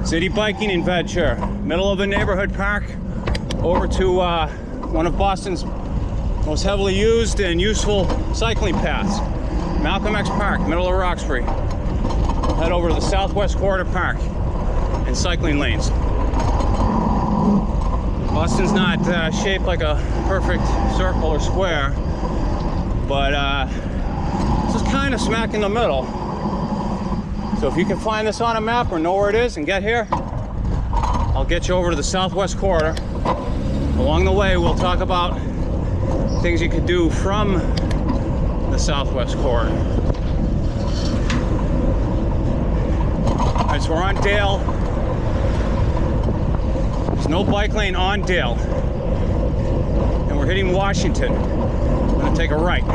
City biking in Venture, middle of a neighborhood park, over to one of Boston's most heavily used and useful cycling paths, Malcolm X Park, middle of Roxbury. Head over to the Southwest Corridor Park and cycling lanes. Boston's not shaped like a perfect circle or square, but this is kind of smack in the middle. So if you can find this on a map or know where it is and get here, I'll get you over to the Southwest Corridor. Along the way, we'll talk about things you could do from the Southwest Corridor. All right, so we're on Dale. There's no bike lane on Dale. And we're hitting Washington. I'm gonna take a right.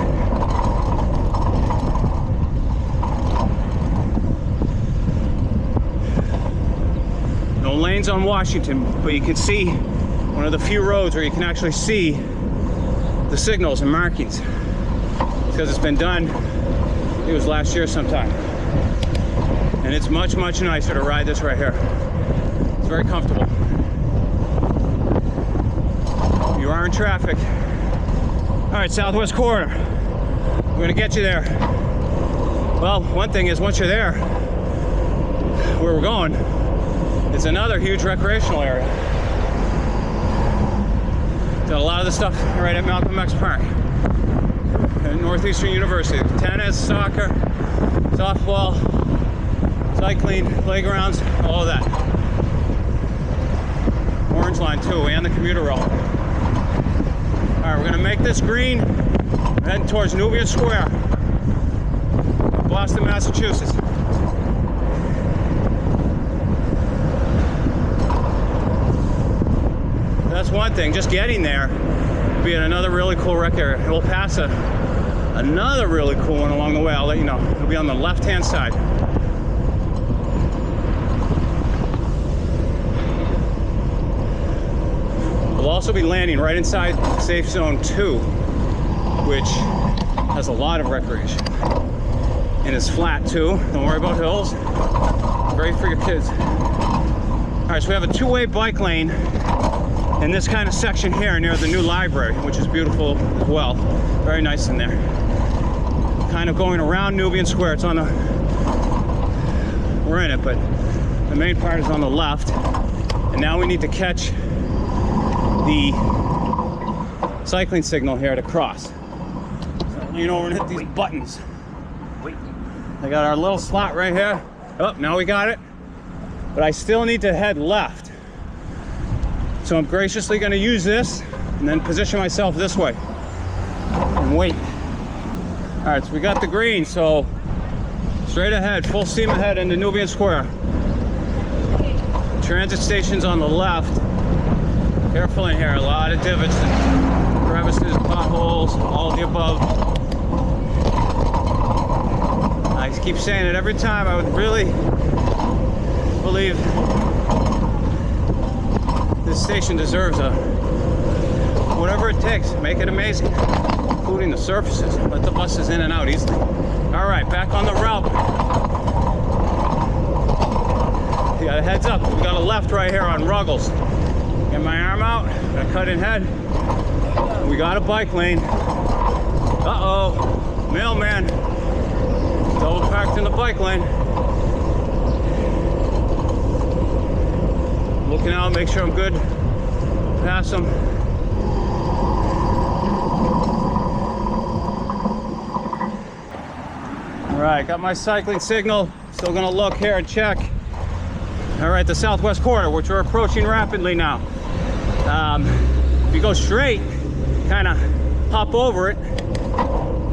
No lanes on Washington, but you can see one of the few roads where you can actually see the signals and markings. Because it's been done, it was last year sometime. And it's much, much nicer to ride this right here. It's very comfortable. You are in traffic. All right, Southwest Corridor. We're gonna get you there. Well, one thing is, once you're there, where we're going, it's another huge recreational area. Got a lot of the stuff right at Malcolm X Park at Northeastern University. Tennis, soccer, softball, cycling, playgrounds, all of that. Orange line too, and the commuter rail. All right, we're gonna make this green. We're heading towards Nubian Square, Boston, Massachusetts. That's one thing, just getting there will be in another really cool rec area. We'll pass another really cool one along the way. I'll let you know. It'll be on the left-hand side. We'll also be landing right inside Safe Zone 2, which has a lot of recreation. And it's flat too. Don't worry about hills. Great for your kids. All right, so we have a two-way bike lane in this kind of section here near the new library, which is beautiful as well. Very nice in there. Kind of going around Nubian Square. It's on the, we're in it, but the main part is on the left. And now we need to catch the cycling signal here to cross. So, you know, we're gonna hit these buttons. I got our little slot right here. Oh, now we got it. But I still need to head left. So I'm graciously gonna use this and then position myself this way and wait. All right, so we got the green, so straight ahead, full steam ahead into Nubian Square. Transit station's on the left. Careful in here, a lot of divots and crevices, potholes, all of the above. I keep saying it every time. I would really believe this station deserves whatever it takes. Make it amazing, including the surfaces. Let the buses in and out easily. All right, back on the route. You got a heads up. We got a left right here on Ruggles. Get my arm out. Gonna cut in head. We got a bike lane. Uh-oh, mailman. Double parked in the bike lane. Looking out, make sure I'm good. Pass them. All right, got my cycling signal. Still gonna look here and check. All right, the Southwest Corridor, which we're approaching rapidly now. If you go straight, kind of hop over it,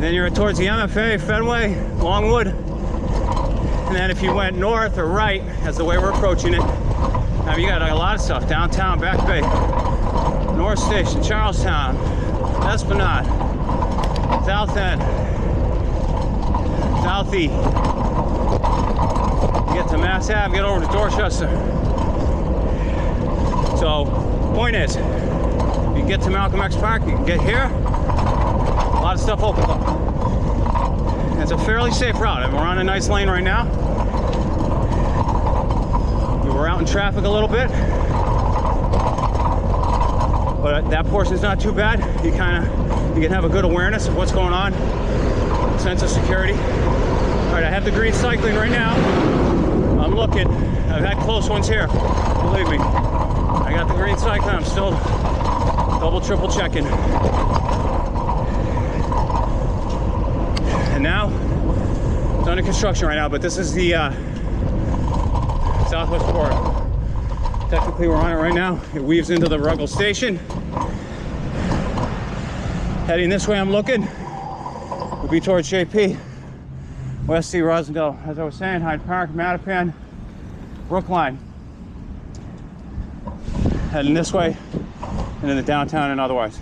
then you're towards the MFA, Fenway, Longwood. And then if you went north or right, that's the way we're approaching it. Now you got a lot of stuff, downtown, Back Bay, North Station, Charlestown, Esplanade, South End, South E. You get to Mass Ave, get over to Dorchester. So, point is, you can get to Malcolm X Park, you can get here, a lot of stuff opens up. It's a fairly safe route. I mean, we're on a nice lane right now. We were out in traffic a little bit, but that portion's not too bad. You can have a good awareness of what's going on, sense of security. All right, I have the green cycling right now. I'm looking. I've had close ones here, believe me. I got the green cycling. I'm still double, triple checking. And now, it's under construction right now, but this is the Southwest Corridor. Technically, we're on it right now. It weaves into the Ruggles Station. Heading this way, I'm looking, would be towards JP, West C, Rosendale. As I was saying, Hyde Park, Mattapan, Brookline. Heading this way, and in the downtown and otherwise.